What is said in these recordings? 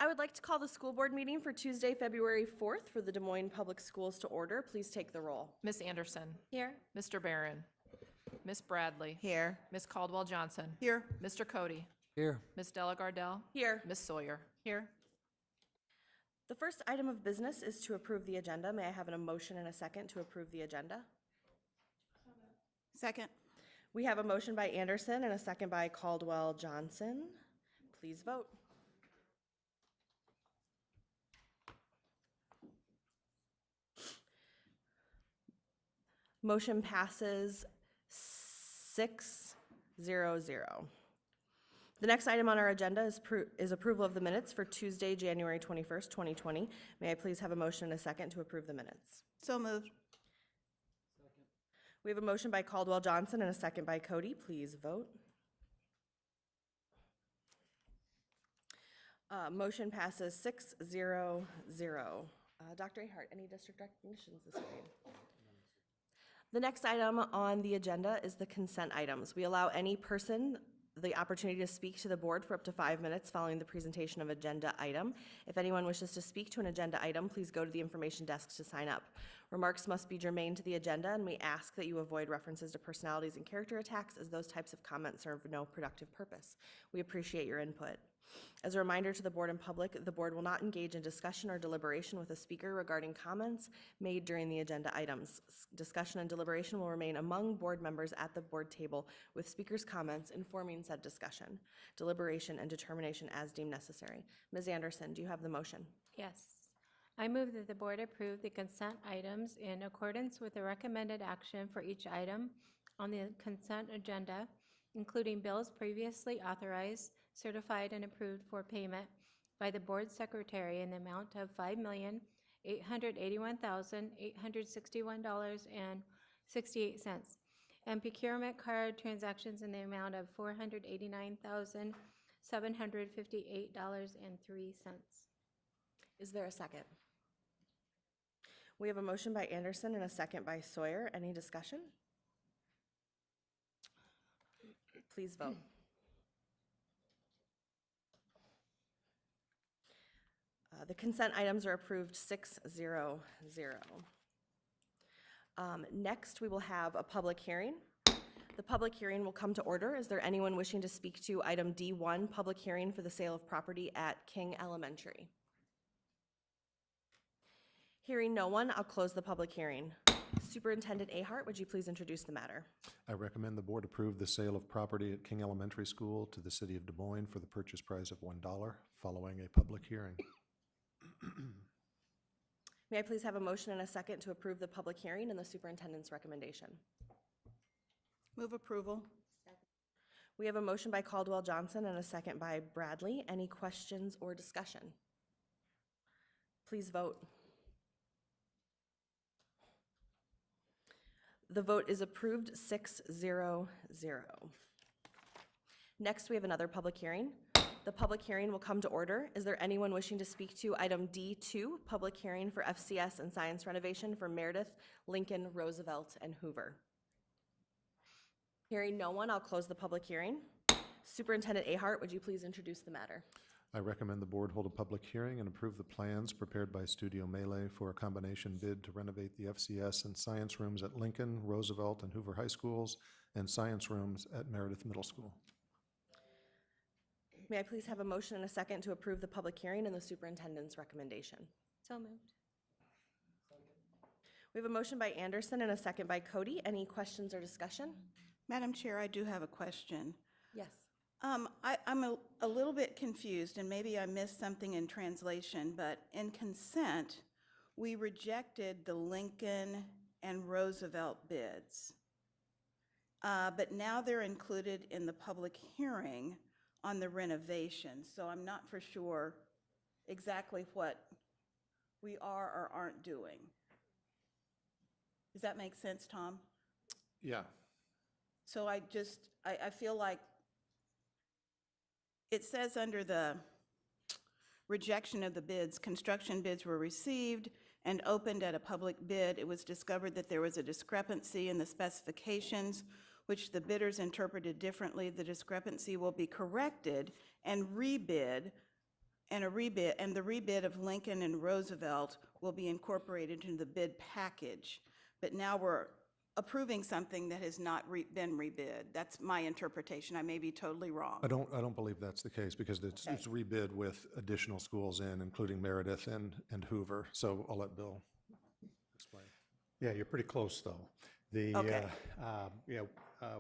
I would like to call the school board meeting for Tuesday, February 4th for the Des Moines Public Schools to order. Please take the roll. Ms. Anderson. Here. Mr. Barron. Ms. Bradley. Here. Ms. Caldwell Johnson. Here. Mr. Cody. Here. Ms. Delagardelle. Here. Ms. Sawyer. Here. The first item of business is to approve the agenda. May I have a motion and a second to approve the agenda? Second. We have a motion by Anderson and a second by Caldwell Johnson. Please vote. Motion passes 6-0-0. The next item on our agenda is approval of the minutes for Tuesday, January 21st, 2020. May I please have a motion and a second to approve the minutes? So moved. We have a motion by Caldwell Johnson and a second by Cody. Please vote. Motion passes 6-0-0. Dr. Ahart, any district recognitions this evening? The next item on the agenda is the consent items. We allow any person the opportunity to speak to the board for up to 5 minutes following the presentation of agenda item. If anyone wishes to speak to an agenda item, please go to the information desk to sign up. Remarks must be germane to the agenda, and we ask that you avoid references to personalities and character attacks, as those types of comments serve no productive purpose. We appreciate your input. As a reminder to the board and public, the board will not engage in discussion or deliberation with a speaker regarding comments made during the agenda items. Discussion and deliberation will remain among board members at the board table, with speakers' comments informing said discussion, deliberation, and determination as deemed necessary. Ms. Anderson, do you have the motion? Yes. I move that the board approve the consent items in accordance with the recommended action for each item on the consent agenda, including bills previously authorized, certified, and approved for payment by the board secretary in the amount of $5,881,861.68, and procurement card transactions in the amount of $489,758.03. Is there a second? We have a motion by Anderson and a second by Sawyer. Any discussion? Please vote. The consent items are approved 6-0-0. Next, we will have a public hearing. The public hearing will come to order. Is there anyone wishing to speak to item D1, public hearing for the sale of property at King Elementary? Hearing no one, I'll close the public hearing. Superintendent Ahart, would you please introduce the matter? I recommend the board approve the sale of property at King Elementary School to the city of Des Moines for the purchase price of $1 following a public hearing. May I please have a motion and a second to approve the public hearing and the superintendent's recommendation? Move approval. We have a motion by Caldwell Johnson and a second by Bradley. Any questions or discussion? Please vote. The vote is approved 6-0-0. Next, we have another public hearing. The public hearing will come to order. Is there anyone wishing to speak to item D2, public hearing for FCS and science renovation for Meredith, Lincoln, Roosevelt, and Hoover? Hearing no one, I'll close the public hearing. Superintendent Ahart, would you please introduce the matter? I recommend the board hold a public hearing and approve the plans prepared by Studio Melee for a combination bid to renovate the FCS and science rooms at Lincoln, Roosevelt, and Hoover High Schools, and science rooms at Meredith Middle School. May I please have a motion and a second to approve the public hearing and the superintendent's recommendation? So moved. We have a motion by Anderson and a second by Cody. Any questions or discussion? Madam Chair, I do have a question. Yes. I'm a little bit confused, and maybe I missed something in translation, but in consent, we rejected the Lincoln and Roosevelt bids. But now they're included in the public hearing on the renovation, so I'm not for sure exactly what we are or aren't doing. Does that make sense, Tom? Yeah. So I feel like it says under the rejection of the bids, construction bids were received and opened at a public bid. It was discovered that there was a discrepancy in the specifications, which the bidders interpreted differently. The discrepancy will be corrected and rebid and the rebid of Lincoln and Roosevelt will be incorporated into the bid package. But now we're approving something that has not been rebid. That's my interpretation. I may be totally wrong. I don't believe that's the case because it's rebid with additional schools in, including Meredith and Hoover. So I'll let Bill explain. Yeah, you're pretty close, though. Okay.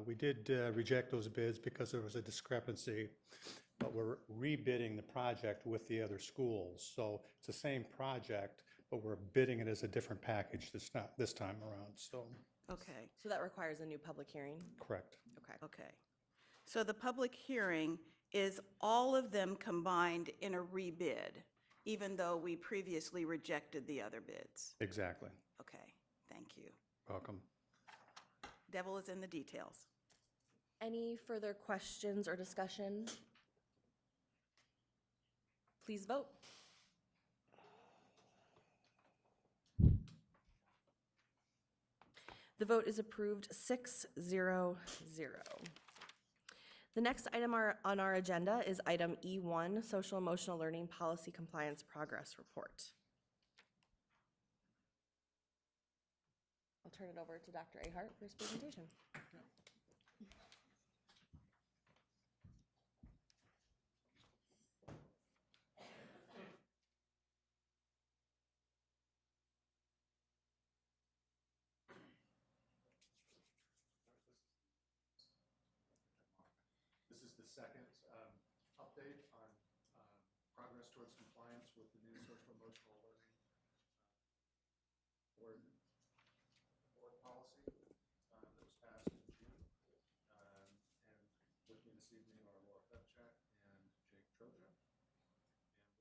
We did reject those bids because there was a discrepancy, but we're rebidding the project with the other schools. So it's the same project, but we're bidding it as a different package this time around, so, Okay, So that requires a new public hearing? correct. Okay. okay. So the public hearing is all of them combined in a rebid, even though we previously rejected the other bids? Exactly. Okay, thank you. Welcome. Devil is in the details. Any further questions or discussion? Please vote. The vote is approved 6-0-0. The next item on our agenda is item E1, Social Emotional Learning Policy Compliance Progress Report. I'll turn it over to Dr. Ahart for his presentation. This is the second update on progress towards compliance with the new social emotional learning board policy that was passed in June. And with me this evening are Laura Febchak and Jake Troja. And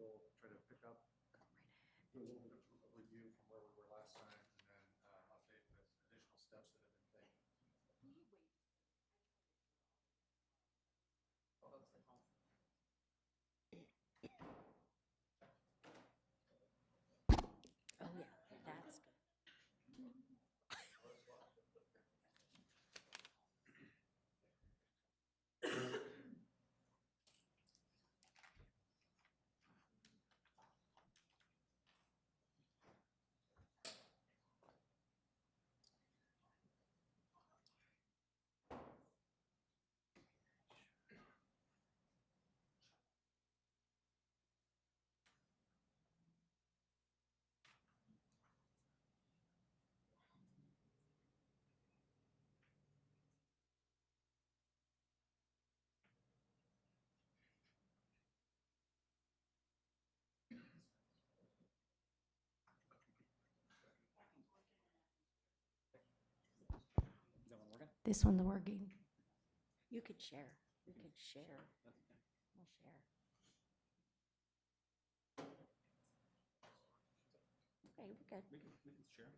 we'll try to pick up, do a little bit of a review from where we were last time, and then update with additional steps that have been taken. Oh, yeah, that's good. This one's working. You could share. We could share. We'll share. Okay, we're good. We can share.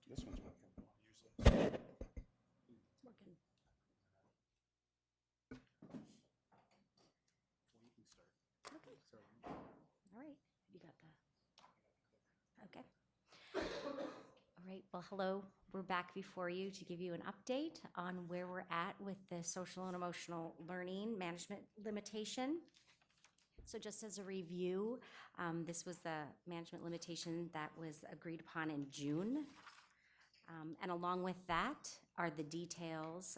This one's working. It's working. Well, you can start. Okay, So, all right. You got the, okay. All right, well, hello. We're back before you to give you an update on where we're at with the social and emotional learning management limitation. So just as a review, this was the management limitation that was agreed upon in June. And along with that are the details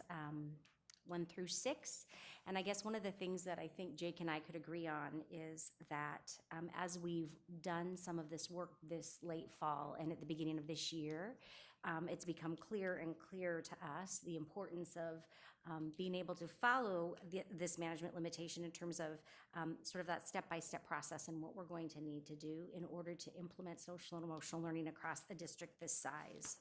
1 through 6. And I guess one of the things that I think Jake and I could agree on is that as we've done some of this work this late fall and at the beginning of this year, it's become clearer and clearer to us the importance of being able to follow this management limitation in terms of sort of that step-by-step process and what we're going to need to do in order to implement social and emotional learning across a district this size.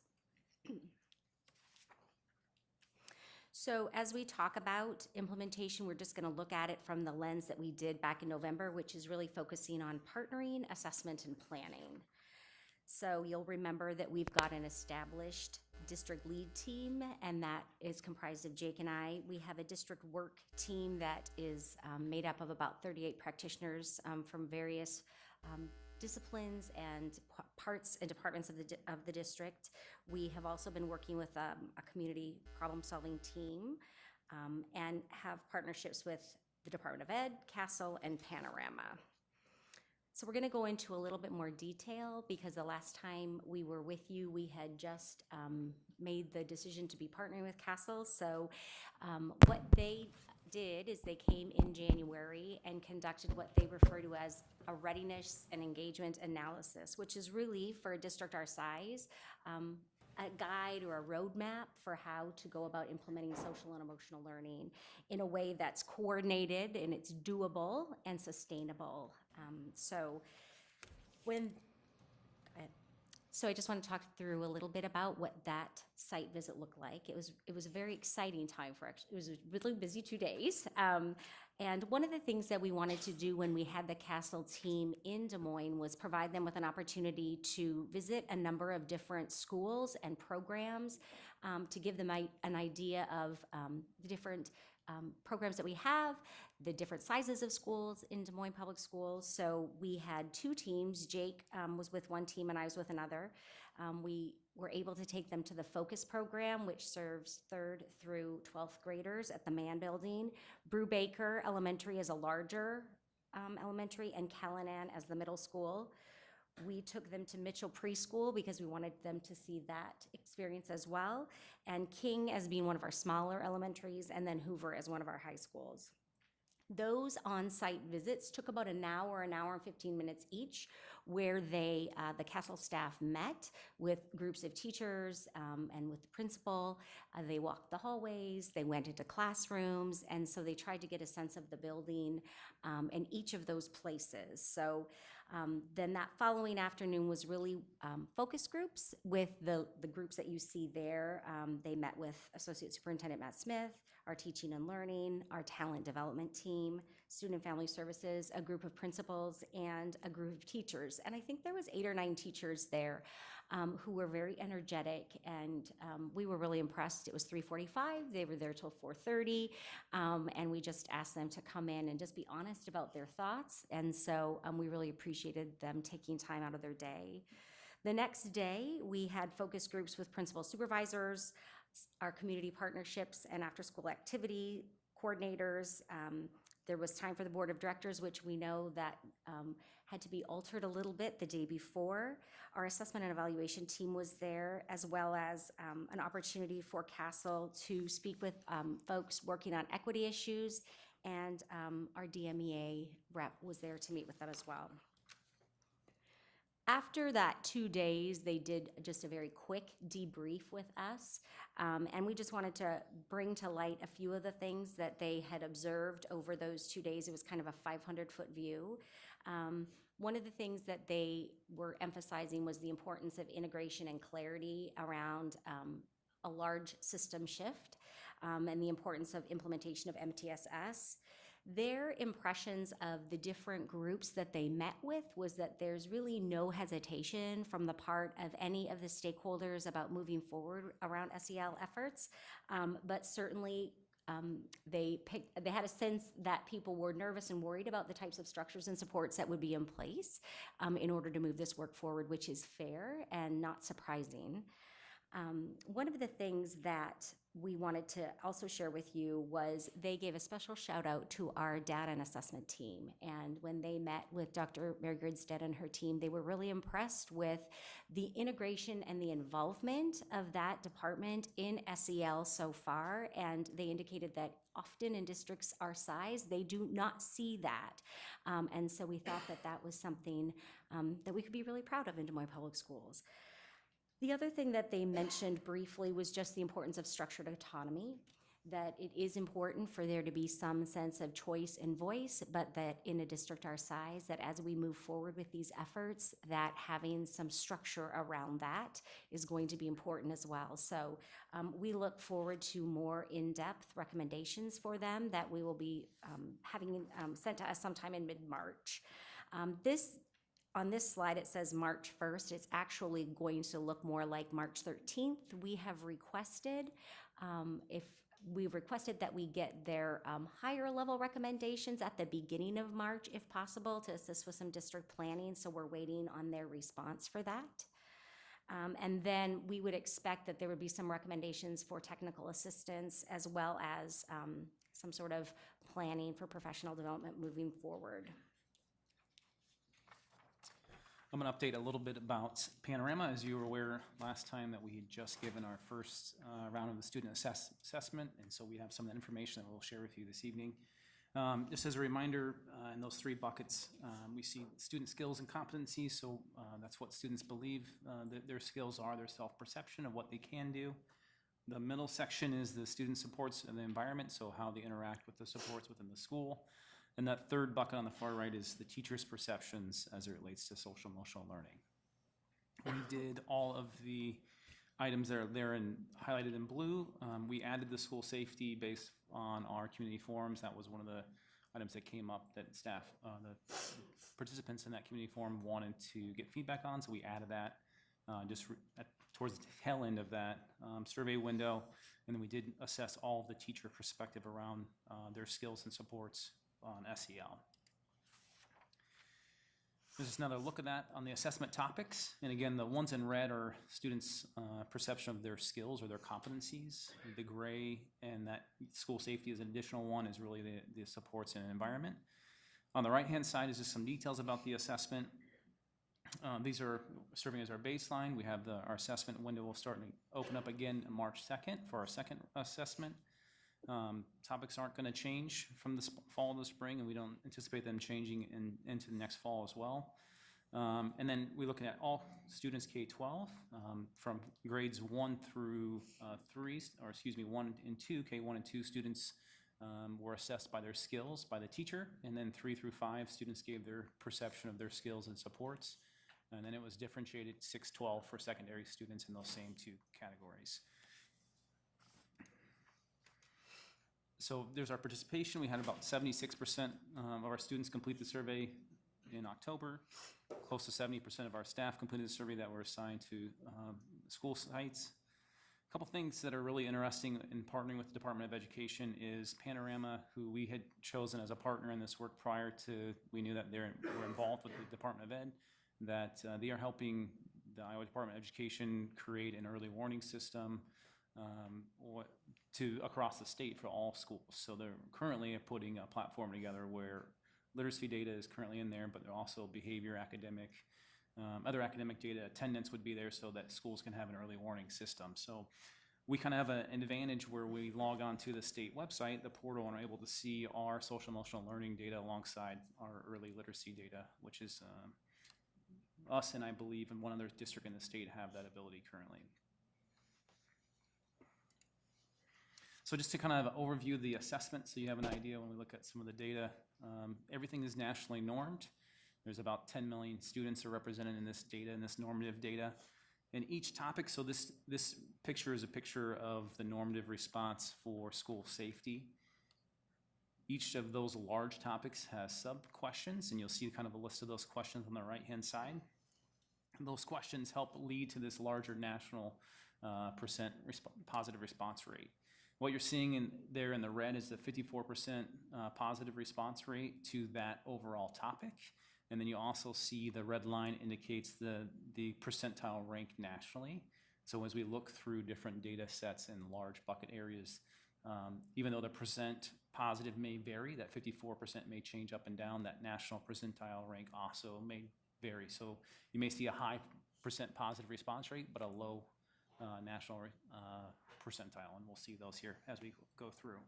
So as we talk about implementation, we're just going to look at it from the lens that we did back in November, which is really focusing on partnering, assessment, and planning. So you'll remember that we've got an established district lead team, and that is comprised of Jake and I. We have a district work team that is made up of about 38 practitioners from various disciplines and parts and departments of the district. We have also been working with a community problem-solving team and have partnerships with the Department of Ed, Castle, and Panorama. So we're going to go into a little bit more detail because the last time we were with you, we had just made the decision to be partnering with Castle. So what they did is they came in January and conducted what they refer to as a readiness and engagement analysis, which is really, for a district our size, a guide or a roadmap for how to go about implementing social and emotional learning in a way that's coordinated and it's doable and sustainable. So I just want to talk through a little bit about what that site visit looked like. It was a very exciting time for it was a really busy 2 days. And one of the things that we wanted to do when we had the Castle team in Des Moines was provide them with an opportunity to visit a number of different schools and programs to give them an idea of the different programs that we have, the different sizes of schools in Des Moines Public Schools. So we had 2 teams. Jake was with one team and I was with another. We were able to take them to the Focus program, which serves 3rd through 12th graders at the Mann Building. Brubaker Elementary is a larger elementary, and Callanan as the middle school. We took them to Mitchell Preschool because we wanted them to see that experience as well, and King as being one of our smaller elementaries, and then Hoover as one of our high schools. Those on-site visits took about an hour and 15 minutes each, where the Castle staff met with groups of teachers and with the principal. They walked the hallways, they went into classrooms, and so they tried to get a sense of the building and each of those places. So then that following afternoon was really focus groups with the groups that you see there. They met with Associate Superintendent Matt Smith, our teaching and learning, our talent development team, student and family services, a group of principals, and a group of teachers. And I think there was 8 or 9 teachers there who were very energetic, and we were really impressed. It was 3:45, they were there till 4:30, and we just asked them to come in and just be honest about their thoughts. And so we really appreciated them taking time out of their day. The next day, we had focus groups with principal supervisors, our community partnerships and after-school activity coordinators. There was time for the board of directors, which we know that had to be altered a little bit the day before. Our assessment and evaluation team was there, as well as an opportunity for Castle to speak with folks working on equity issues, and our DMEA rep was there to meet with them as well. After that 2 days, they did just a very quick debrief with us, and we just wanted to bring to light a few of the things that they had observed over those 2 days. It was kind of a 500-foot view. One of the things that they were emphasizing was the importance of integration and clarity around a large system shift and the importance of implementation of MTSS. Their impressions of the different groups that they met with was that there's really no hesitation from the part of any of the stakeholders about moving forward around SEL efforts, but certainly they had a sense that people were nervous and worried about the types of structures and supports that would be in place in order to move this work forward, which is fair and not surprising. One of the things that we wanted to also share with you was they gave a special shout out to our data and assessment team. And when they met with Dr. Mary Gridstead and her team, they were really impressed with the integration and the involvement of that department in SEL so far. And they indicated that often in districts our size, they do not see that. And so we thought that that was something that we could be really proud of in Des Moines Public Schools. The other thing that they mentioned briefly was just the importance of structured autonomy, that it is important for there to be some sense of choice and voice, but that in a district our size, that as we move forward with these efforts, that having some structure around that is going to be important as well. So we look forward to more in-depth recommendations for them that we will be having sent to us sometime in mid-March. On this slide, it says March 1st. It's actually going to look more like March 13th. We have requested, that we get their higher level recommendations at the beginning of March, if possible, to assist with some district planning. So we're waiting on their response for that. And then we would expect that there would be some recommendations for technical assistance, as well as some sort of planning for professional development moving forward. I'm going to update a little bit about Panorama. As you were aware last time that we had just given our first round of the student assessment, and so we have some of that information that we'll share with you this evening. Just as a reminder, in those three buckets, we see student skills and competencies, so that's what students believe that their skills are, their self-perception of what they can do. The middle section is the student supports and the environment, so how they interact with the supports within the school. And that third bucket on the far right is the teacher's perceptions as it relates to social emotional learning. We did all of the items that are there and highlighted in blue. We added the school safety based on our community forums. That was one of the items that came up that staff, the participants in that community forum wanted to get feedback on, so we added that towards the tail end of that survey window. And then we did assess all of the teacher perspective around their skills and supports on SEL. This is another look at that on the assessment topics. And again, the ones in red are students' perception of their skills or their competencies. The gray and that school safety is an additional one is really the supports and environment. On the right-hand side is just some details about the assessment. These are serving as our baseline. We have our assessment window will start and open up again March 2nd for our second assessment. Topics aren't going to change from the fall to the spring, and we don't anticipate them changing into the next fall as well. And then we're looking at all students K-12 from grades 1 through 3, or excuse me, 1 and 2, K1 and 2 students were assessed by their skills by the teacher, and then 3 through 5 students gave their perception of their skills and supports. And then it was differentiated 6-12 for secondary students in those same two categories. So there's our participation. We had about 76% of our students complete the survey in October. Close to 70% of our staff completed the survey that were assigned to school sites. A couple things that are really interesting in partnering with the Department of Education is Panorama, who we had chosen as a partner in this work prior to, we knew that they were involved with the Department of Ed, that they are helping the Iowa Department of Education create an early warning system across the state for all schools. So they're currently putting a platform together where literacy data is currently in there, but they're also behavior, academic, other academic data, attendance would be there so that schools can have an early warning system. So we kind of have an advantage where we log on to the state website, the portal, and are able to see our social emotional learning data alongside our early literacy data, which is us and I believe in one other district in the state have that ability currently. So just to kind of overview the assessment so you have an idea when we look at some of the data, everything is nationally normed. There's about 10 million students are represented in this data, in this normative data. And each topic, so this picture is a picture of the normative response for school safety. Each of those large topics has sub-questions, and you'll see kind of a list of those questions on the right-hand side. And those questions help lead to this larger national percent positive response rate. What you're seeing there in the red is the 54% positive response rate to that overall topic. And then you also see the red line indicates the percentile rank nationally. So as we look through different data sets in large bucket areas, even though the percent positive may vary, that 54% may change up and down, that national percentile rank also may vary. So you may see a high percent positive response rate, but a low national percentile, and we'll see those here as we go through.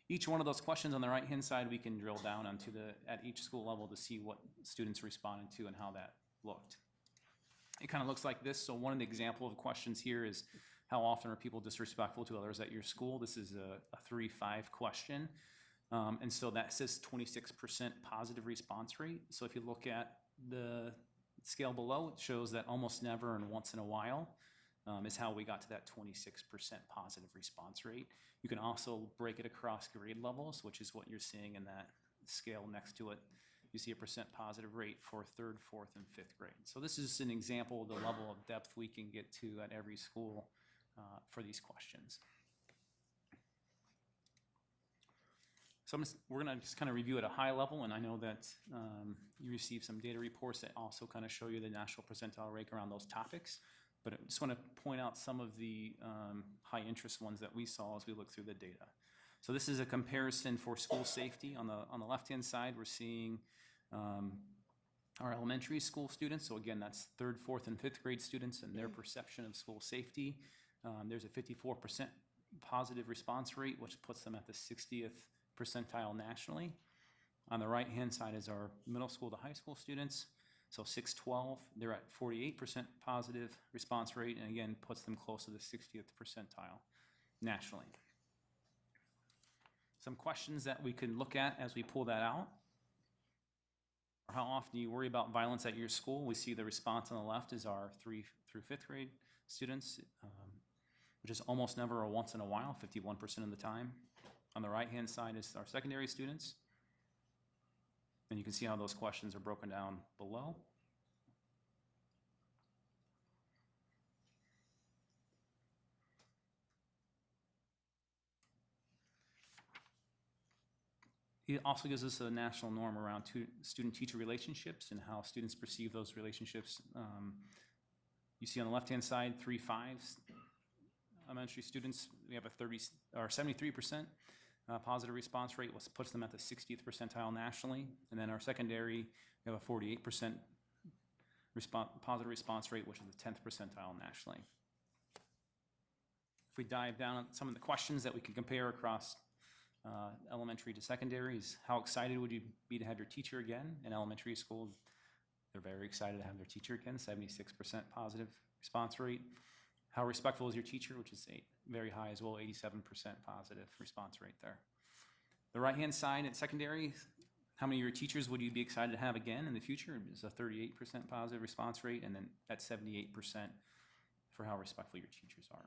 Each one of those questions on the right-hand side, we can drill down onto at each school level to see what students responded to and how that looked. It kind of looks like this. So one of the example of questions here is, how often are people disrespectful to others at your school? This is a 3-5 question. And so that says 26% positive response rate. So if you look at the scale below, it shows that almost never and once in a while is how we got to that 26% positive response rate. You can also break it across grade levels, which is what you're seeing in that scale next to it. You see a percent positive rate for 3rd, 4th, and 5th grade. So this is an example of the level of depth we can get to at every school for these questions. So we're going to just kind of review at a high level, and I know that you received some data reports that also kind of show you the national percentile rate around those topics. But I just want to point out some of the high interest ones that we saw as we look through the data. So this is a comparison for school safety. On the left-hand side, we're seeing our elementary school students. So again, that's 3rd, 4th, and 5th grade students and their perception of school safety. There's a 54% positive response rate, which puts them at the 60th percentile nationally. On the right-hand side is our middle school to high school students. So 612, they're at 48% positive response rate, and again, puts them close to the 60th percentile nationally. Some questions that we can look at as we pull that out. How often do you worry about violence at your school? We see the response on the left is our 3rd through 5th grade students, which is almost never a once in a while, 51% of the time. On the right-hand side is our secondary students. And you can see how those questions are broken down below. It also gives us a national norm around student-teacher relationships and how students perceive those relationships. You see on the left-hand side, 3-5s elementary students, we have a 73% positive response rate, which puts them at the 60th percentile nationally. And then our secondary, we have a 48% positive response rate, which is the 10th percentile nationally. If we dive down on some of the questions that we can compare across elementary to secondary, is how excited would you be to have your teacher again? In elementary school, they're very excited to have their teacher again, 76% positive response rate. How respectful is your teacher, which is very high as well, 87% positive response rate there. The right-hand side at secondary, how many of your teachers would you be excited to have again in the future? It's a 38% positive response rate, and then at 78% for how respectful your teachers are.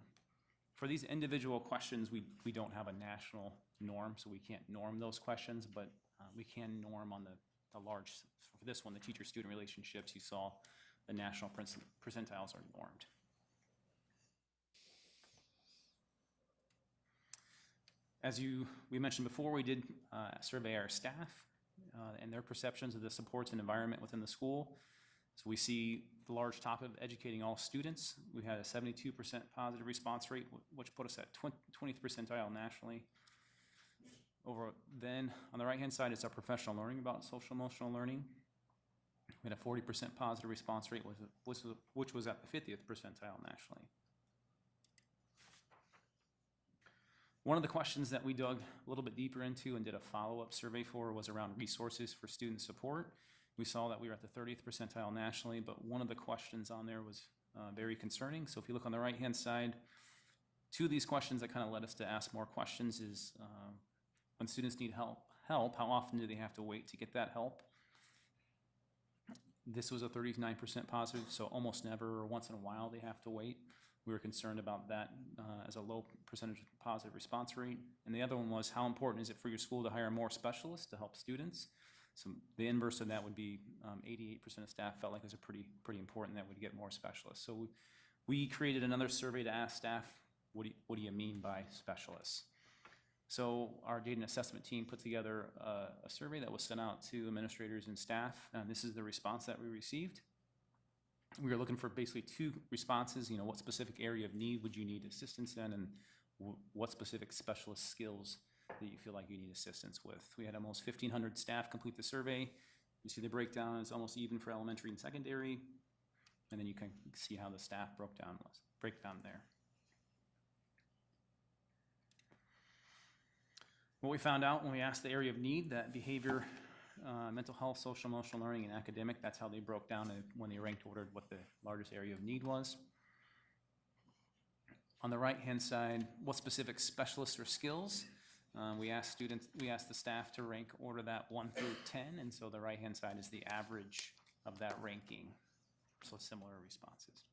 For these individual questions, we don't have a national norm, so we can't norm those questions, but we can norm on the large, for this one, the teacher-student relationships. You saw the national percentiles are normed. As we mentioned before, we did survey our staff and their perceptions of the supports and environment within the school. So we see the large topic of educating all students. We had a 72% positive response rate, which put us at 20th percentile nationally. Then on the right-hand side is our professional learning about social emotional learning. We had a 40% positive response rate, which was at the 50th percentile nationally. One of the questions that we dug a little bit deeper into and did a follow-up survey for was around resources for student support. We saw that we were at the 30th percentile nationally, but one of the questions on there was very concerning. So if you look on the right-hand side, 2 of these questions that kind of led us to ask more questions is when students need help, how often do they have to wait to get that help? This was a 39% positive, so almost never or once in a while they have to wait. We were concerned about that as a low percentage positive response rate. And the other one was, how important is it for your school to hire more specialists to help students? So the inverse of that would be 88% of staff felt like it was pretty important that we'd get more specialists. So we created another survey to ask staff, what do you mean by specialists? So our data and assessment team put together a survey that was sent out to administrators and staff, and this is the response that we received. We were looking for basically 2 responses. What specific area of need would you need assistance in, and what specific specialist skills that you feel like you need assistance with. We had almost 1,500 staff complete the survey. You see the breakdown is almost even for elementary and secondary, and then you can see how the staff breakdown there. What we found out when we asked the area of need, that behavior, mental health, social emotional learning, and academic, that's how they broke down when they ranked ordered what the largest area of need was. On the right-hand side, what specific specialists or skills? We asked the staff to rank order that 1 through 10, and so the right-hand side is the average of that ranking. So similar responses.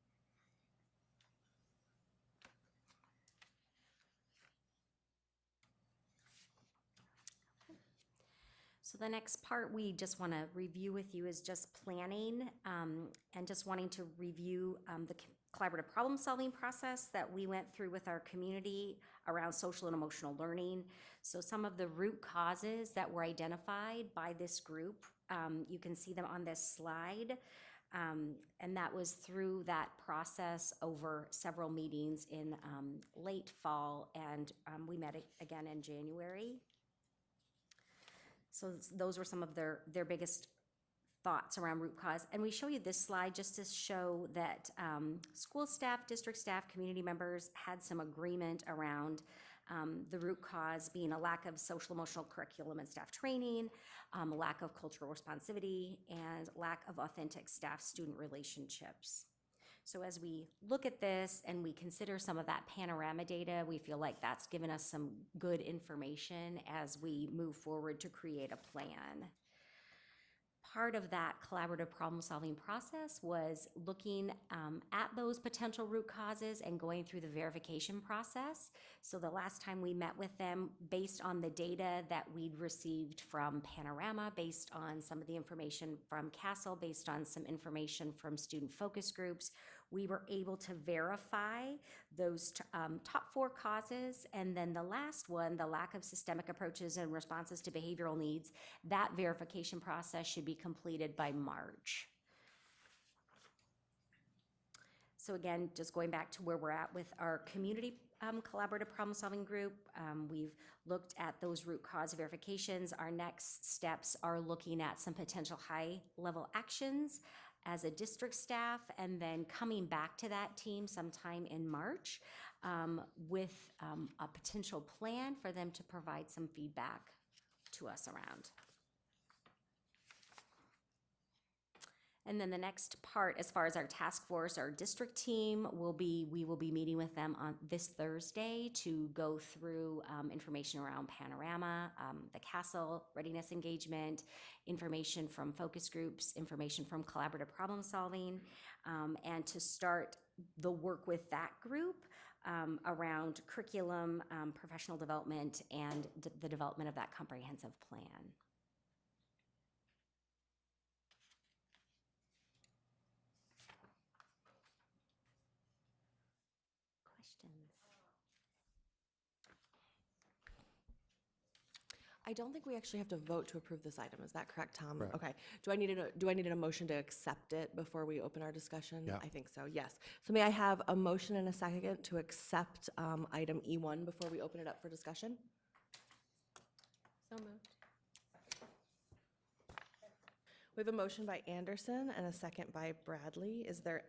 So the next part we just want to review with you is just planning and just wanting to review the collaborative problem-solving process that we went through with our community around social and emotional learning. So some of the root causes that were identified by this group, you can see them on this slide. And that was through that process over several meetings in late fall, and we met again in January. So those were some of their biggest thoughts around root cause. And we show you this slide just to show that school staff, district staff, community members had some agreement around the root cause being a lack of social emotional curriculum and staff training, a lack of cultural responsivity, and lack of authentic staff-student relationships. So as we look at this and we consider some of that panorama data, we feel like that's given us some good information as we move forward to create a plan. Part of that collaborative problem-solving process was looking at those potential root causes and going through the verification process. So the last time we met with them, based on the data that we'd received from Panorama, based on some of the information from Castle, based on some information from student focus groups, we were able to verify those top 4 causes. And then the last one, the lack of systemic approaches and responses to behavioral needs, that verification process should be completed by March. So again, just going back to where we're at with our community collaborative problem-solving group, we've looked at those root cause verifications. Our next steps are looking at some potential high-level actions as a district staff, and then coming back to that team sometime in March with a potential plan for them to provide some feedback to us around. And then the next part, as far as our task force, our district team we will be meeting with them on this Thursday to go through information around Panorama, the Castle readiness engagement, information from focus groups, information from collaborative problem solving, and to start the work with that group around curriculum, professional development, and the development of that comprehensive plan. I don't think we actually have to vote to approve this item. Is that correct, Tom? Correct. Okay. Do I need a motion to accept it before we open our discussion? Yeah. I think so, yes. So may I have a motion and a second to accept item E1 before we open it up for discussion? So moved. We have a motion by Anderson and a second by Bradley. Is there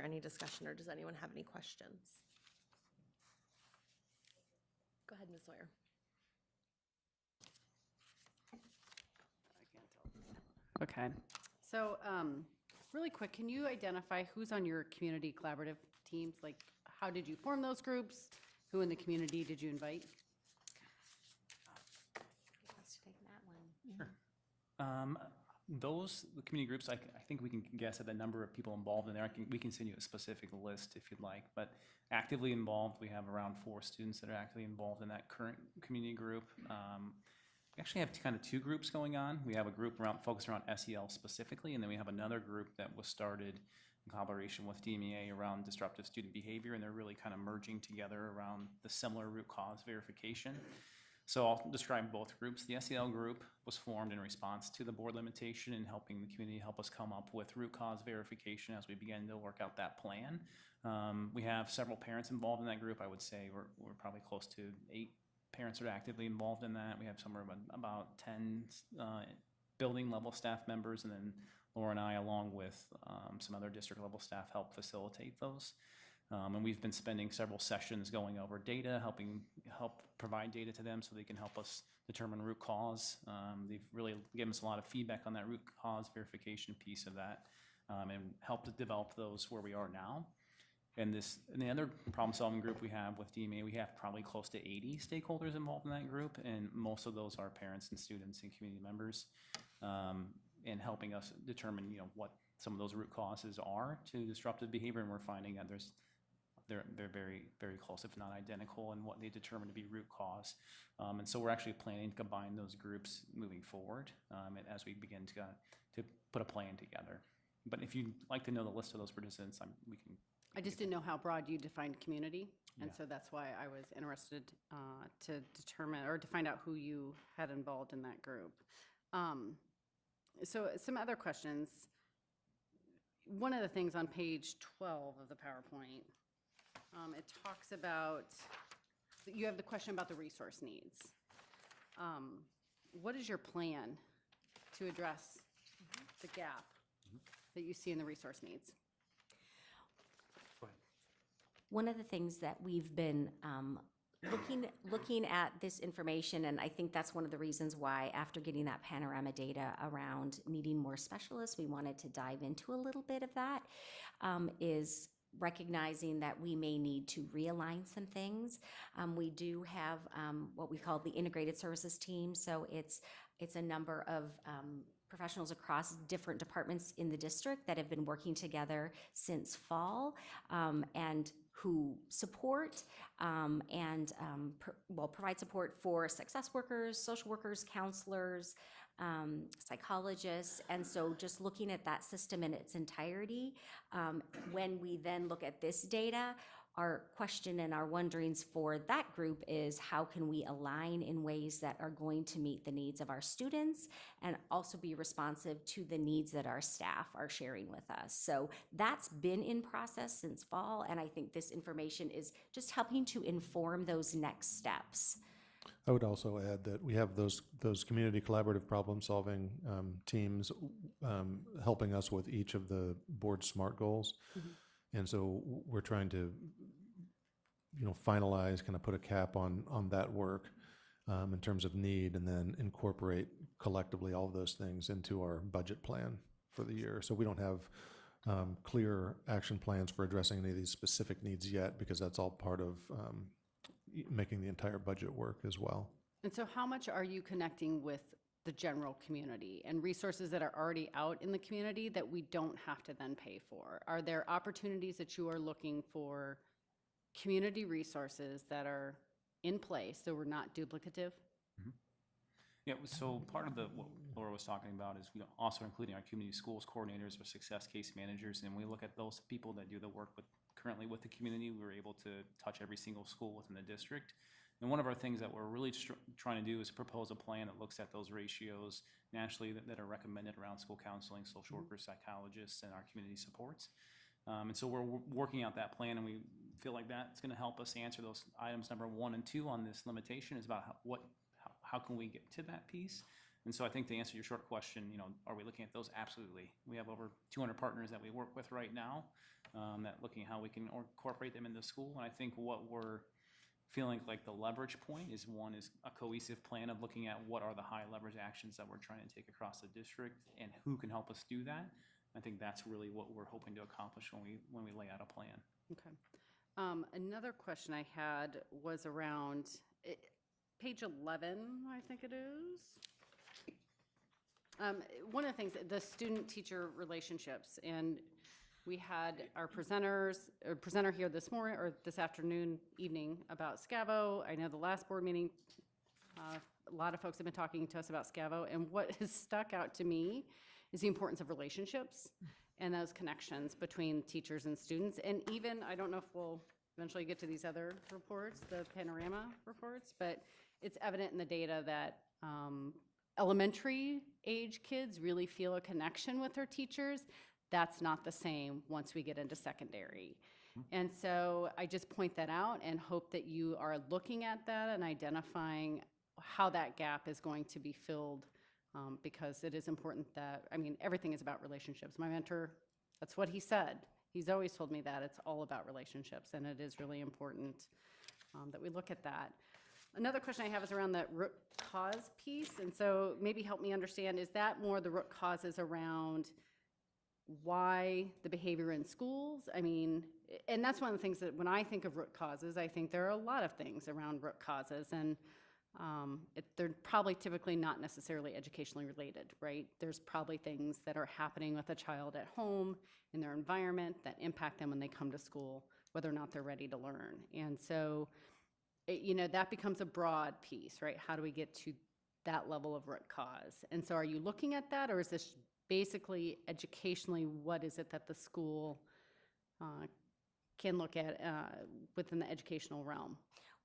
any discussion, or does anyone have any questions? Go ahead, Ms. Sawyer. Okay, so really quick, can you identify who's on your community collaborative teams? Like, how did you form those groups? Who in the community did you invite? Let's take that one. The community groups, I think we can guess at the number of people involved in there. We can send you a specific list if you'd like, but actively involved, we have around 4 students that are actively involved in that current community group. We actually have kind of 2 groups going on. We have a group focused around SEL specifically, and then we have another group that was started in collaboration with DMEA around disruptive student behavior, and they're really kind of merging together around the similar root cause verification. So I'll describe both groups. The SEL group was formed in response to the board limitation and helping the community help us come up with root cause verification as we begin to work out that plan. We have several parents involved in that group. I would say we're probably close to 8 parents are actively involved in that. We have somewhere about 10 building level staff members, and then Laura and I, along with some other district level staff, help facilitate those. And we've been spending several sessions going over data, help provide data to them so they can help us determine root cause. They've really given us a lot of feedback on that root cause verification piece of that, and helped to develop those where we are now. And the other problem-solving group we have with DMA, we have probably close to 80 stakeholders involved in that group, and most of those are parents and students and community members, and helping us determine, what some of those root causes are to disruptive behavior. And we're finding that they're very, very close, if not identical, in what they determine to be root cause. And so we're actually planning to combine those groups moving forward as we begin to put a plan together. But if you'd like to know the list of those participants, we can. I just didn't know how broad you defined community, and Yeah. so that's why I was interested to determine or to find out who you had involved in that group. So some other questions. one of the things on page 12 of the PowerPoint, it talks about, you have the question about the resource needs. What is your plan to address the gap that you see in the resource needs? One of the things that we've been looking at this information, and I think that's one of the reasons why after getting that panorama data around needing more specialists, we wanted to dive into a little bit of that, is recognizing that we may need to realign some things. We do have what we call the integrated services team, so it's a number of professionals across different departments in the district that have been working together since fall, and who support provide support for success workers, social workers, counselors, psychologists. And so just looking at that system in its entirety, when we then look at this data, our question and our wonderings for that group is how can we align in ways that are going to meet the needs of our students and also be responsive to the needs that our staff are sharing with us. So that's been in process since fall, and I think this information is just helping to inform those next steps. I would also add that we have those community collaborative problem-solving teams helping us with each of the board SMART goals. And so we're trying to, finalize, kind of put a cap on that work in terms of need, and then incorporate collectively all of those things into our budget plan for the year. So we don't have clear action plans for addressing any of these specific needs yet, because that's all part of making the entire budget work as well. And so how much are you connecting with the general community and resources that are already out in the community that we don't have to then pay for? Are there opportunities that you are looking for community resources that are in place so we're not duplicative? Yeah, so part of what Laura was talking about is we also including our community schools coordinators or success case managers, and we look at those people that do the work currently with the community. We're able to touch every single school within the district. And one of our things that we're really trying to do is propose a plan that looks at those ratios nationally that are recommended around school counseling, social workers, psychologists, and our community supports. And so we're working out that plan, and we feel like that's going to help us answer those items number 1 and 2 on this limitation, is about how can we get to that piece. And so I think to answer your short question, are we looking at those? Absolutely. We have over 200 partners that we work with right now that looking at how we can incorporate them into school. And I think what we're feeling like the leverage point is a cohesive plan of looking at what are the high leverage actions that we're trying to take across the district and who can help us do that. I think that's really what we're hoping to accomplish when we lay out a plan. Okay. Another question I had was around page 11, I think it is. One of the things, the student-teacher relationships, and we had our presenter here this morning, or this evening, about SCAVO. I know the last board meeting, a lot of folks have been talking to us about SCAVO, and what has stuck out to me is the importance of relationships and those connections between teachers and students. And even, I don't know if we'll eventually get to these other reports, the panorama reports, but it's evident in the data that elementary age kids really feel a connection with their teachers. That's not the same once we get into secondary. And so I just point that out and hope that you are looking at that and identifying how that gap is going to be filled, because it is important that, everything is about relationships. My mentor, that's what he said. He's always told me that it's all about relationships, and it is really important that we look at that. Another question I have is around the root cause piece, and so maybe help me understand, is that more the root causes around why the behavior in schools? And that's one of the things that when I think of root causes, I think there are a lot of things around root causes, and they're probably typically not necessarily educationally related, right? There's probably things that are happening with a child at home, in their environment, that impact them when they come to school, whether or not they're ready to learn. And so, that becomes a broad piece, right? How do we get to that level of root cause? And so are you looking at that, or is this basically educationally, what is it that the school can look at within the educational realm?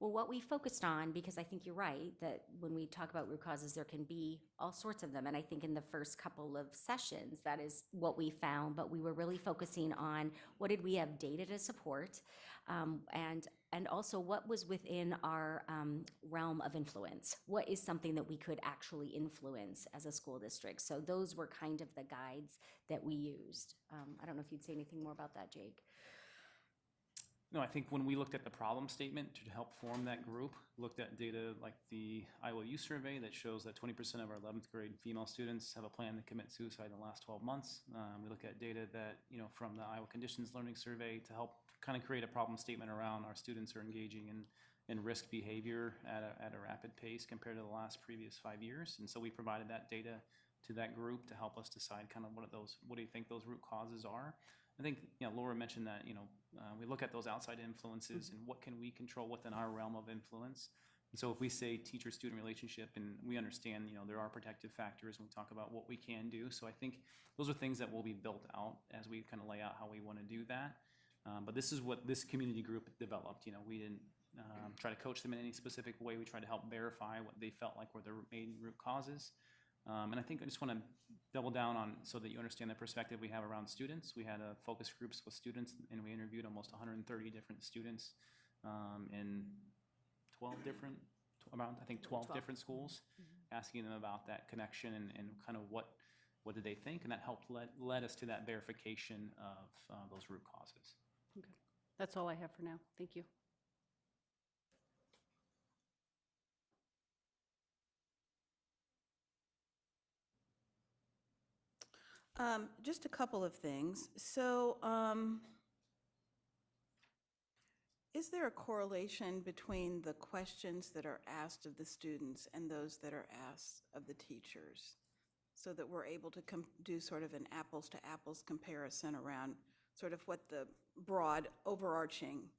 Well, what we focused on, because I think you're right, that when we talk about root causes, there can be all sorts of them. And I think in the first couple of sessions, that is what we found. But we were really focusing on what did we have data to support, and also what was within our realm of influence. What is something that we could actually influence as a school district? So those were kind of the guides that we used. I don't know if you'd say anything more about that, Jake. No, I think when we looked at the problem statement to help form that group, looked at data like the Iowa Youth Survey that shows that 20% of our 11th grade female students have a plan to commit suicide in the last 12 months. We look at data that, from the Iowa Conditions Learning Survey to help kind of create a problem statement around our students are engaging in risk behavior at a rapid pace compared to the last previous 5 years. And so we provided that data to that group to help us decide kind of what do you think those root causes are. I think, Laura mentioned that, we look at those outside influences and what can we control within our realm of influence. And so if we say teacher-student relationship and we understand, there are protective factors and we talk about what we can do. So I think those are things that will be built out as we kind of lay out how we want to do that. But this is what this community group developed. We didn't try to coach them in any specific way. We tried to help verify what they felt like were the main root causes. And I think I just want to double down on so that you understand the perspective we have around students. We had focus groups with students, and we interviewed almost 130 different students in 12 different, around I think 12 different schools, asking them about that connection and kind of what did they think, and that helped led us to that verification of those root causes. Okay. That's all I have for now. Thank you. Just a couple of things. So, is there a correlation between the questions that are asked of the students and those that are asked of the teachers? So that we're able to do sort of an apples to apples comparison around sort of what the broad overarching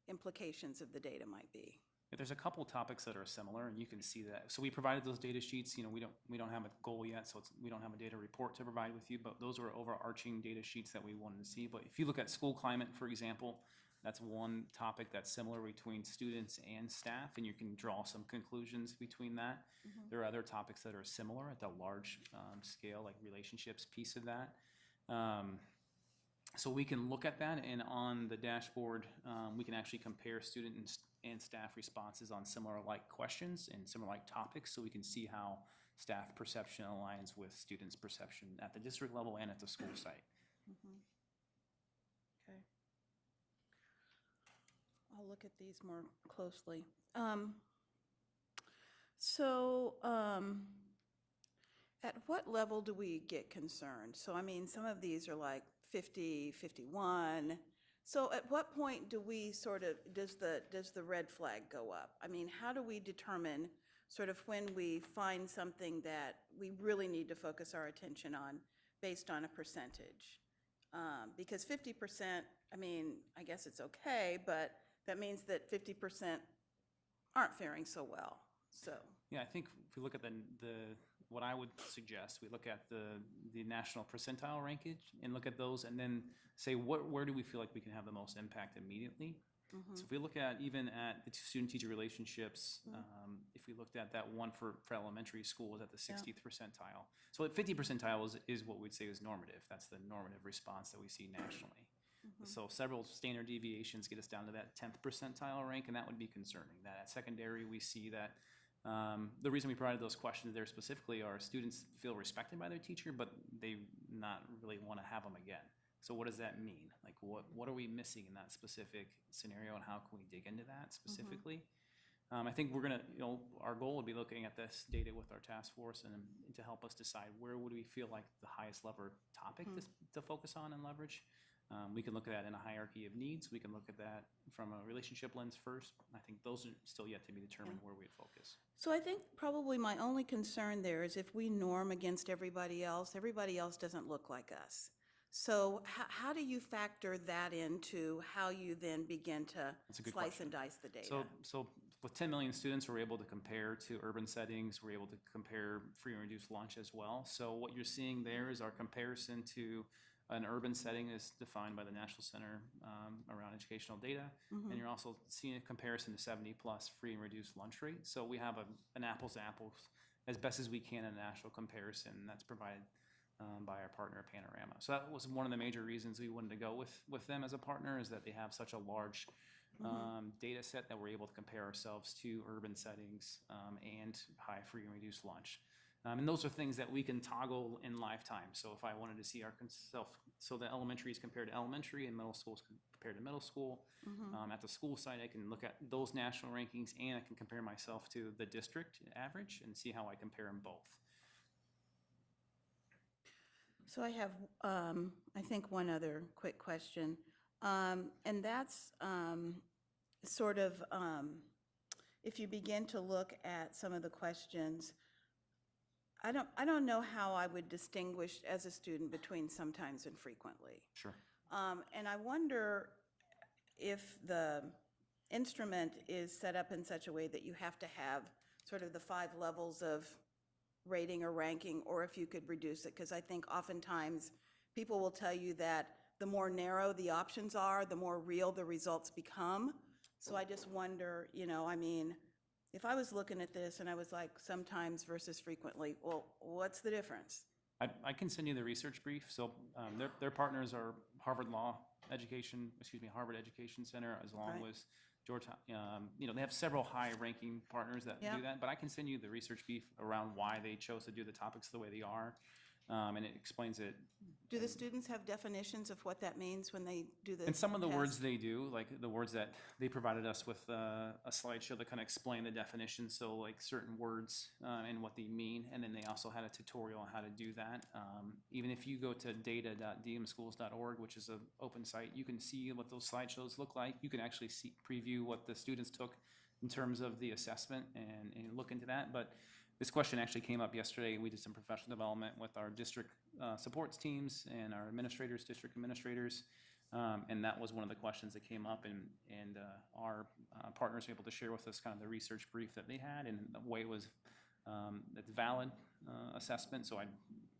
implications of the data might be? There's a couple topics that are similar, and you can see that. So we provided those data sheets. We don't have a goal yet, so we don't have a data report to provide with you. But those are overarching data sheets that we wanted to see. But if you look at school climate, for example, that's one topic that's similar between students and staff, and you can draw some conclusions between that. There are other topics that are similar at the large scale, like relationships piece of that. So we can look at that, and on the dashboard, we can actually compare student and staff responses on similar like questions and similar like topics, so we can see how staff perception aligns with students' perception at the district level and at the school site. Okay. I'll look at these more closely. At what level do we get concerned? So, I mean, some of these are like 50, 51. So at what point do we does the red flag go up? I mean, how do we determine sort of when we find something that we really need to focus our attention on based on a percentage? Because 50%, I mean, I guess it's okay, but that means that 50% aren't faring so well, so. Yeah, I think if we look at what I would suggest, we look at the national percentile rankage and look at those and then say where do we feel like we can have the most impact immediately. So if we look at even at the student-teacher relationships, if we looked at that one for elementary school was at the 60th percentile. So at 50 percentile is what we'd say is normative. That's the normative response that we see nationally. So several standard deviations get us down to that 10th percentile rank, and that would be concerning. That at secondary we see that the reason we provided those questions there specifically are students feel respected by their teacher, but they not really want to have them again. So what does that mean? Like what are we missing in that specific scenario, and how can we dig into that specifically? I think we're gonna, our goal would be looking at this data with our task force and to help us decide where would we feel like the highest lever topic to focus on and leverage. We can look at that in a hierarchy of needs. We can look at that from a relationship lens first. I think those are still yet to be determined where we'd focus. So I think probably my only concern there is if we norm against everybody else doesn't look like us. So how do you factor that into how you then begin to slice and dice the data? So with 10 million students, we're able to compare to urban settings. We're able to compare free and reduced lunch as well. So what you're seeing there is our comparison to An urban setting is defined by the National Center around Educational Data, and you're also seeing a comparison to 70-plus free and reduced lunch rate. So we have an apples to apples as best as we can, a national comparison that's provided by our partner Panorama. So that was one of the major reasons we wanted to go with them as a partner, is that they have such a large data set that we're able to compare ourselves to urban settings and high free and reduced lunch. And those are things that we can toggle in lifetime. So if I wanted to see so the elementary is compared to elementary and middle school is compared to middle school. At the school site, I can look at those national rankings and I can compare myself to the district average and see how I compare them both. So I have, I think, one other quick question, and that's sort of, if you begin to look at some of the questions, I don't know how I would distinguish as a student between sometimes and frequently. Sure. And I wonder if the instrument is set up in such a way that you have to have sort of the 5 levels of rating or ranking, or if you could reduce it, because I think oftentimes people will tell you that the more narrow the options are, the more real the results become. So I just wonder, I mean, if I was looking at this and I was like sometimes versus frequently, well, what's the difference? I can send you the research brief. So their partners are Harvard Education Center, as long Right. as Georgetown. They have several high-ranking partners that Yeah. do that, but I can send you the research brief around why they chose to do the topics the way they are, and it explains it. Do the students have definitions of what that means when they do the And some of the words test? they do, like the words that they provided us with a slideshow that kind of explained the definition, so like certain words and what they mean, and then they also had a tutorial on how to do that. Even if you go to data.dmschools.org, which is an open site, you can see what those slideshows look like. You can actually preview what the students took in terms of the assessment and look into that. But this question actually came up yesterday. We did some professional development with our district supports teams and our district administrators, and that was one of the questions that came up, and our partners were able to share with us kind of the research brief that they had and the way it was it's valid assessment, so I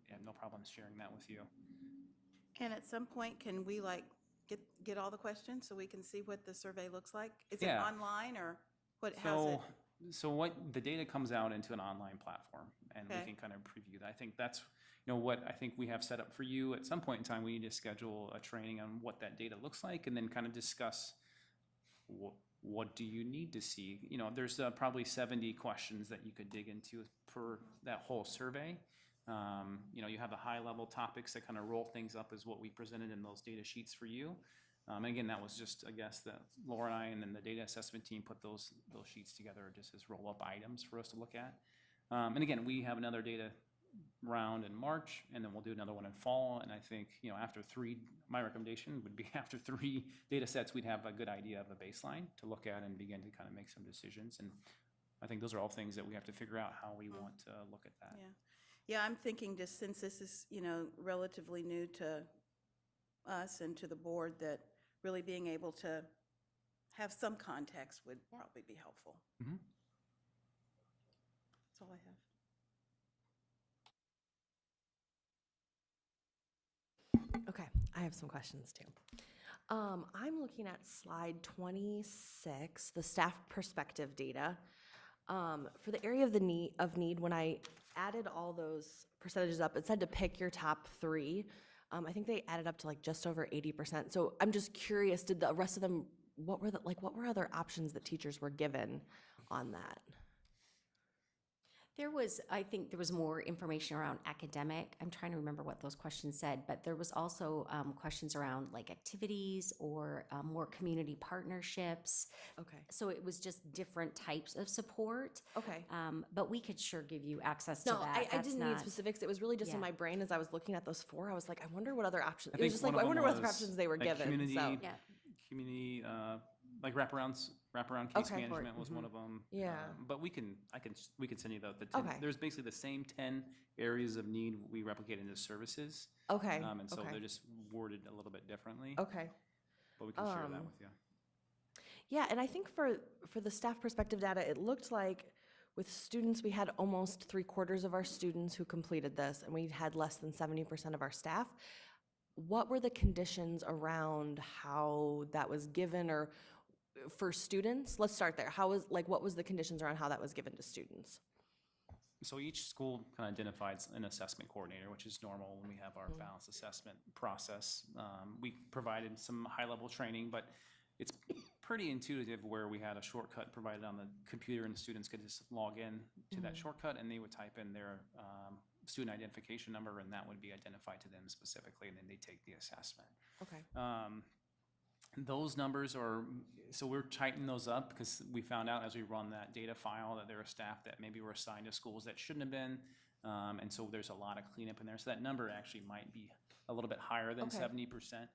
have no problem sharing that with you. And at some point, can we get all the questions so we can see what the survey looks like? Is it Yeah. online or how's it? So what the data comes out into an online platform, and we Okay. can kind of preview that. I think that's what I think we have set up for you. At some point in time, we need to schedule a training on what that data looks like, and then kind of discuss what do you need to see. There's probably 70 questions that you could dig into per that whole survey. You have the high-level topics that kind of roll things up as what we presented in those data sheets for you. And again, that was just, I guess, that Laura and I and then the data assessment team put those sheets together just as roll-up items for us to look at. And again, we have another data round in March, and then we'll do another one in fall. And I think, after 3, my recommendation would be after 3 data sets, we'd have a good idea of a baseline to look at and begin to kind of make some decisions. And I think those are all things that we have to figure out how we want to look at that. Yeah. Yeah, I'm thinking just since this is, relatively new to us and to the board, that really being able to have some context would probably be helpful. Mhm. That's all I have. Okay, I have some questions too. I'm looking at slide 26, the staff perspective data. For the area of need, when I added all those percentages up, it said to pick your top 3. I think they added up to just over 80%. So I'm just curious, did the rest of them, what were other options that teachers were given on that? I think there was more information around academic. I'm trying to remember what those questions said, but there was also questions around activities or more community partnerships. Okay. So it was just different types of support. Okay. But we could sure give you access to No, that. I That's didn't need not- specifics. It was really just in Yeah. my brain as I was looking at those 4. I was like, I wonder what other options. I It was think just one like, of I wonder them what other was, options they were like, given. community- So, Yeah. Community, like wraparound case Okay. management was one of them. Yeah. But we can send you the 10. Okay. There's basically the same 10 areas of need we replicate into services. okay. And so okay. they're just worded a little bit differently. Okay. But we can share that with you. Yeah, and I think for the staff perspective data, it looked like with students, we had almost 3/4 of our students who completed this, and we had less than 70% of our staff. what were the conditions around how that was given, or for students? Let's start there. What was the conditions around how that was given to students? So each school kind of identifies an assessment coordinator, which is normal when we have our balanced assessment process. We provided some high-level training, but it's pretty intuitive where we had a shortcut provided on the computer, and students could just log in to that shortcut, and they would type in their student identification number, and that would be identified to them specifically, and then they take the assessment. Okay. Those numbers are, so we're tightening those up because we found out as we run that data file that there are staff that maybe were assigned to schools that shouldn't have been. And so there's a lot of cleanup in there. So that number actually might be a little bit higher than Okay. 70%.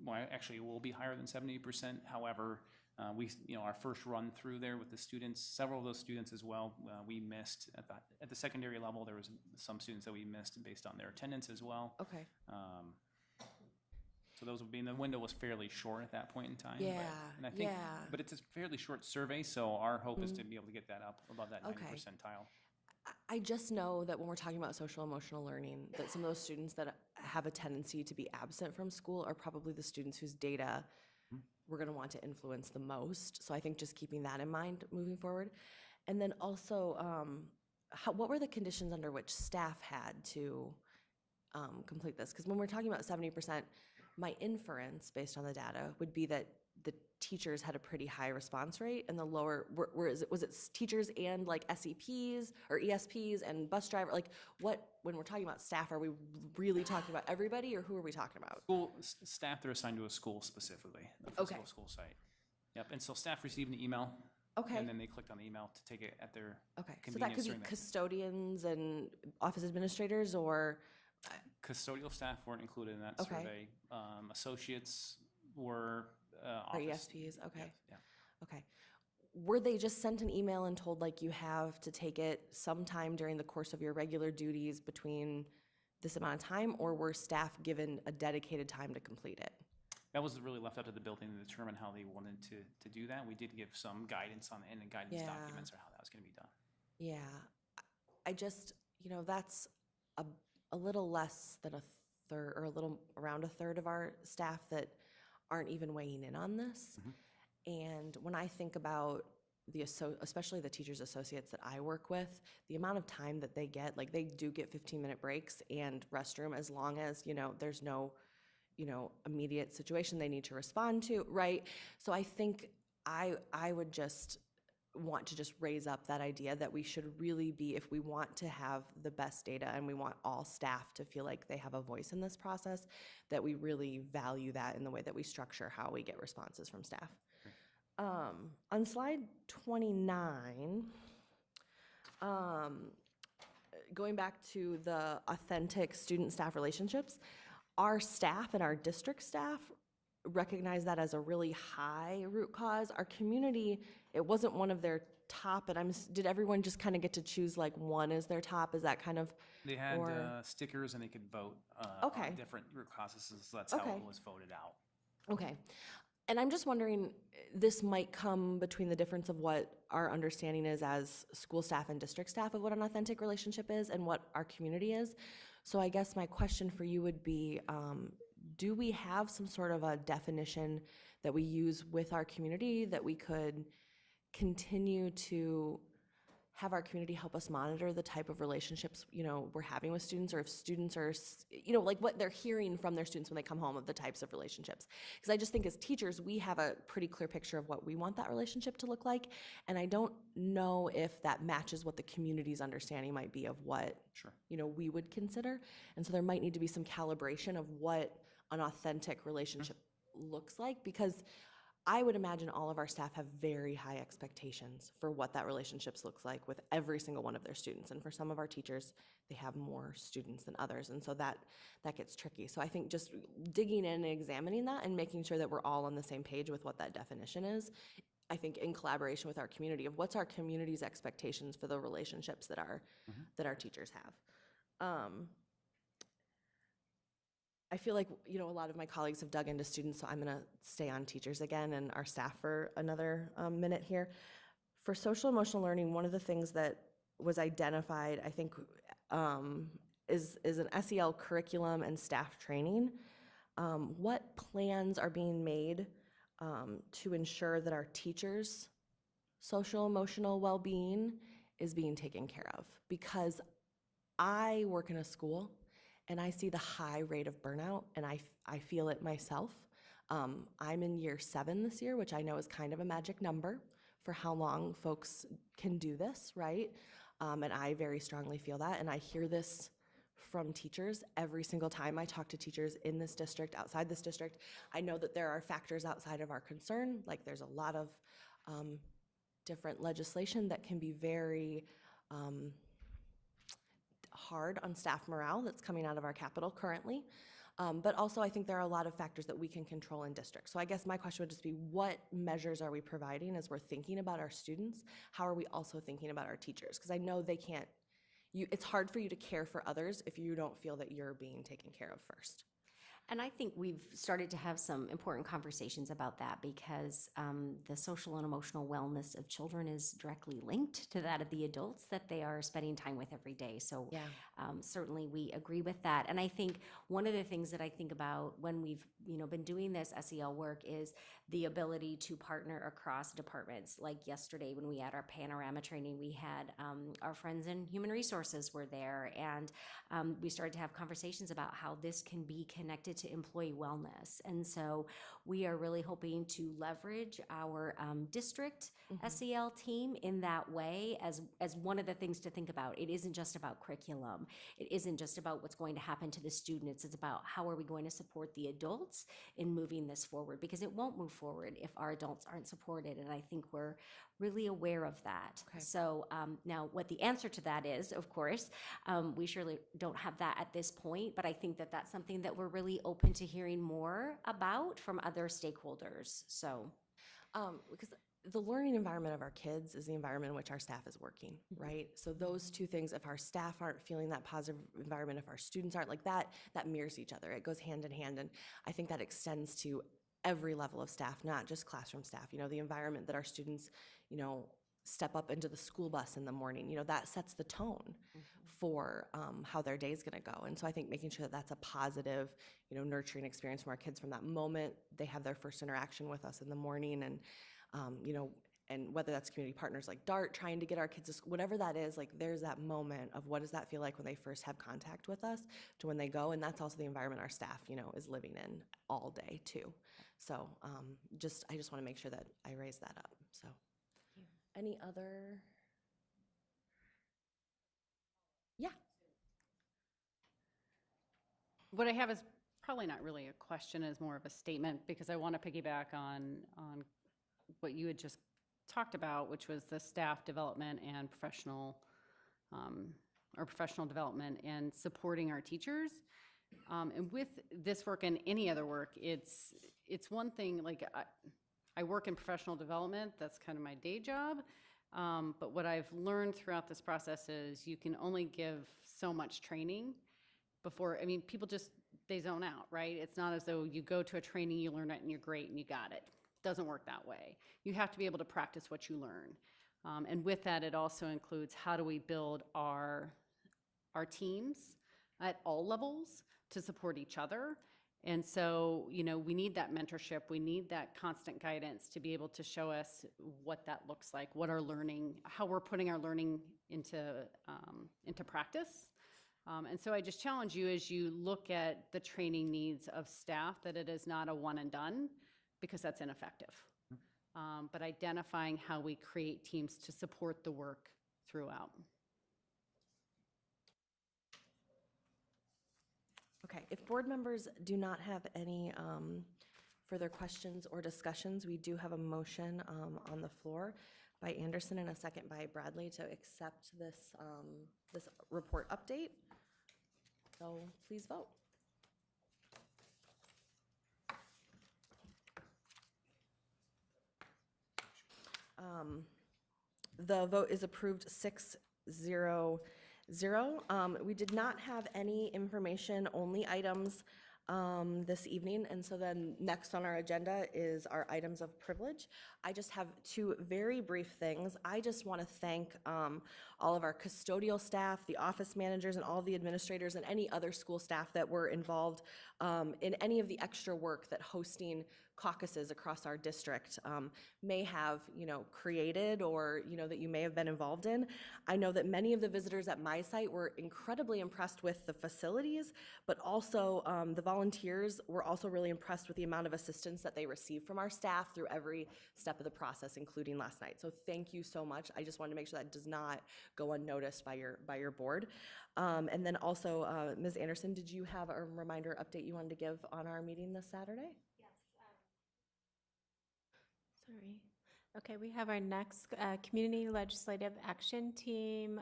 Well, actually, it will be higher than 70%. However, our first run through there with the students, several of those students as well, we missed at the secondary level. There was some students that we missed based on their attendance as well. Okay. So those would be, and the window was fairly short at that point in time. Yeah, And I think, yeah. but it's a fairly short survey, so our hope is to be able to get that up above that 90 Okay. percentile. I just know that when we're talking about social emotional learning, that some of those students that have a tendency to be absent from school are probably the students whose data we're going to want to influence the most. So I think just keeping that in mind moving forward. And then also, what were the conditions under which staff had to complete this? Because when we're talking about 70%, my inference based on the data would be that the teachers had a pretty high response rate, and the lower, was it teachers and like SEPs or ESPs and bus driver? Like when we're talking about staff, are we really talking about everybody, or who are we talking about? Staff, they're assigned to a school specifically, a physical Okay. school site. Yep, and so staff received an email. Okay. And then they clicked on the email to take it at their Okay, so that convenience could be during that. custodians and office administrators, or, Custodial staff weren't included in that Okay. survey. Associates were or office. ESPs, okay. Yeah. Okay. Were they just sent an email and told, like, you have to take it sometime during the course of your regular duties between this amount of time, or were staff given a dedicated time to complete it? That was really left up to the building to determine how they wanted to do that. We did give some guidance on the end, and guidance Yeah. documents on how that was going to be done. Yeah, I just, that's a little less than a third, or a little around a third of our staff that aren't even weighing in on this. And when I think about especially the teachers associates that I work with, the amount of time that they get, like they do get 15-minute breaks and restroom, as long as, there's no, immediate situation they need to respond to, right? So I think I would just want to just raise up that idea that we should really be, if we want to have the best data and we want all staff to feel like they have a voice in this process, that we really value that in the way that we structure how we get responses from staff. On slide 29, going back to the authentic student-staff relationships, our staff and our district staff recognize that as a really high root cause. Our community, it wasn't one of their top, and did everyone just kind of get to choose like one as their top? Is that kind of? They had Or- stickers, and they could vote Okay. on different root causes, so that's how Okay. it was voted out. Okay. And I'm just wondering, this might come between the difference of what our understanding is as school staff and district staff of what an authentic relationship is and what our community is. So I guess my question for you would be, do we have some sort of a definition that we use with our community that we could continue to have our community help us monitor the type of relationships, we're having with students, or if students are, like what they're hearing from their students when they come home of the types of relationships? Because I just think as teachers, we have a pretty clear picture of what we want that relationship to look like, and I don't know if that matches what the community's understanding might be of what, Sure. we would consider. And so there might need to be some calibration of what an authentic relationship looks like, because I would imagine all of our staff have very high expectations for what that relationships looks like with every single one of their students. And for some of our teachers, they have more students than others. And so that gets tricky. So I think just digging in and examining that and making sure that we're all on the same page with what that definition is, I think in collaboration with our community, of what's our community's expectations for the relationships that our teachers have. I feel like, a lot of my colleagues have dug into students, so I'm going to stay on teachers again and our staff for another minute here. For social emotional learning, one of the things that was identified, I think, is an SEL curriculum and staff training. What plans are being made to ensure that our teachers' social emotional well-being is being taken care of? Because I work in a school and I see the high rate of burnout, and I feel it myself. I'm in year 7 this year, which I know is kind of a magic number for how long folks can do this, right? And I very strongly feel that, and I hear this from teachers every single time I talk to teachers in this district, outside this district. I know that there are factors outside of our concern, like there's a lot of different legislation that can be very hard on staff morale that's coming out of our capital currently. But also I think there are a lot of factors that we can control in districts. So I guess my question would just be, what measures are we providing as we're thinking about our students? How are we also thinking about our teachers? Because I know they can't, it's hard for you to care for others if you don't feel that you're being taken care of first. And I think we've started to have some important conversations about that because the social and emotional wellness of children is directly linked to that of the adults that they are spending time with every day. So Yeah. Certainly we agree with that. And I think one of the things that I think about when we've been doing this SEL work is the ability to partner across departments. Like yesterday when we had our panorama training, we had our friends in human resources were there, and we started to have conversations about how this can be connected to employee wellness. And so we are really hoping to leverage our district SEL team in that way as one of the things to think about. It isn't just about curriculum. It isn't just about what's going to happen to the students. It's about how are we going to support the adults in moving this forward, because it won't move forward if our adults aren't supported. And I think we're really aware of that. Okay. So now what the answer to that is, of course, we surely don't have that at this point, but I think that that's something that we're really open to hearing more about from other stakeholders. So, Because the learning environment of our kids is the environment in which our staff is working, right? So those two things, if our staff aren't feeling that positive environment, if our students aren't like that, that mirrors each other. It goes hand in hand. And I think that extends to every level of staff, not just classroom staff. The environment that our students, step up into the school bus in the morning, that sets the tone for how their day is going to go. And so I think making sure that that's a positive, nurturing experience from our kids from that moment they have their first interaction with us in the morning, and and whether that's community partners like DART trying to get our kids to school, whatever that is, like there's that moment of what does that feel like when they first have contact with us to when they go. And that's also the environment our staff, is living in all day too. So I just want to make sure that I raise that up. So any other? Yeah. What I have is probably not really a question, is more of a statement, because I want to piggyback on what you had just talked about, which was the staff development and professional development and supporting our teachers. And with this work and any other work, it's one thing, like I work in professional development, that's kind of my day job. But what I've learned throughout this process is you can only give so much training before, people they zone out, right? It's not as though you go to a training, you learn it, and you're great, and you got it. Doesn't work that way. You have to be able to practice what you learn. And with that, it also includes how do we build our teams at all levels to support each other. And so, we need that mentorship. We need that constant guidance to be able to show us what that looks like, what our learning, how we're putting our learning into practice. And so I just challenge you as you look at the training needs of staff that it is not a one and done, because that's ineffective. But identifying how we create teams to support the work throughout. Okay, if board members do not have any further questions or discussions, we do have a motion on the floor by Anderson and a second by Bradley to accept this, this report update. So please vote. The vote is approved 6-0. We did not have any information-only items this evening. And so then next on our agenda is our items of privilege. I just have two very brief things. I just want to thank all of our custodial staff, the office managers, and all the administrators and any other school staff that were involved in any of the extra work that hosting caucuses across our district may have, created, or, that you may have been involved in. I know that many of the visitors at my site were incredibly impressed with the facilities, but also the volunteers were also really impressed with the amount of assistance that they received from our staff through every step of the process, including last night. So thank you so much. I just wanted to make sure that does not go unnoticed by your board. And then also, Ms. Anderson, did you have a reminder update you wanted to give on our meeting this Saturday? Sorry. Okay, we have our next Community Legislative Action Team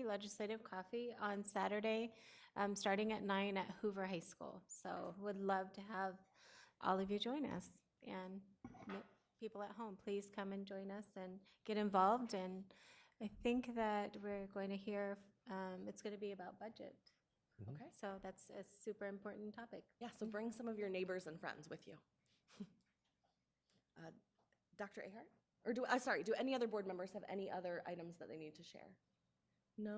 legislative coffee on Saturday, starting at 9 at Hoover High School. So would love to have all of you join us. And people at home, please come and join us and get involved. And I think that we're going to hear, it's going to be about budget. Okay. So that's a super important topic. Yeah, so bring some of your neighbors and friends with you. Dr. Ahart? Or do any other board members have any other items that they need to share? No?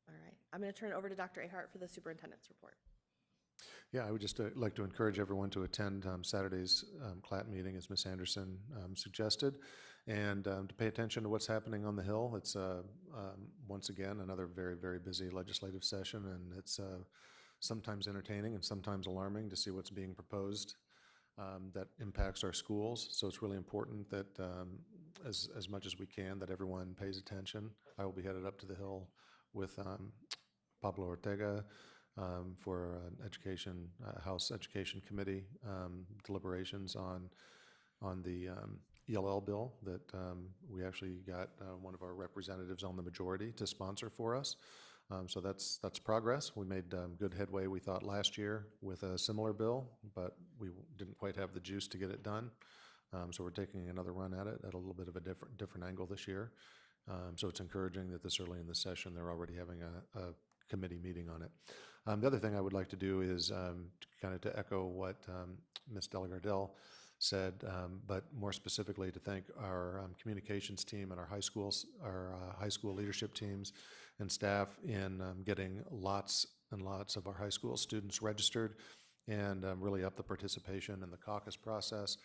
All right. I'm going to turn it over to Dr. Ahart for the superintendent's report. Yeah, I would just like to encourage everyone to attend Saturday's CLAT meeting, as Ms. Anderson suggested, and to pay attention to what's happening on the Hill. It's, once again, another very, very busy legislative session, and it's sometimes entertaining and sometimes alarming to see what's being proposed that impacts our schools. So it's really important that as much as we can, that everyone pays attention. I will be headed up to the Hill with Pablo Ortega for an House Education Committee deliberations on the ELL bill that we actually got one of our representatives on the majority to sponsor for us. So that's progress. We made good headway, we thought, last year with a similar bill, but we didn't quite have the juice to get it done. So we're taking another run at it at a little bit of a different angle this year. So it's encouraging that this early in the session, they're already having a committee meeting on it. The other thing I would like to do is kind of to echo what Ms. Delgardelle said, but more specifically to thank our communications team and our high school leadership teams and staff in getting lots and lots of our high school students registered and really up the participation in the caucus process,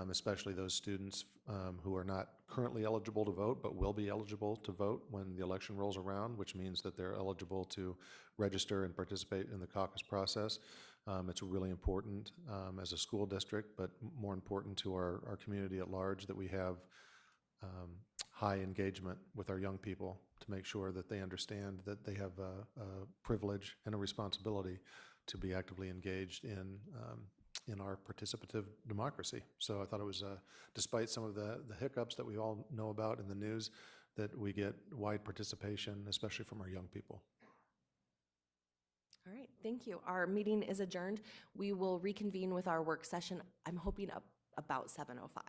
especially those students who are not currently eligible to vote but will be eligible to vote when the election rolls around, which means that they're eligible to register and participate in the caucus process. It's really important as a school district, but more important to our community at large, that we have high engagement with our young people to make sure that they understand that they have a privilege and a responsibility to be actively engaged in our participative democracy. So I thought it was, despite some of the hiccups that we all know about in the news, that we get wide participation, especially from our young people. All right, thank you. Our meeting is adjourned. We will reconvene with our work session, I'm hoping about 7:05.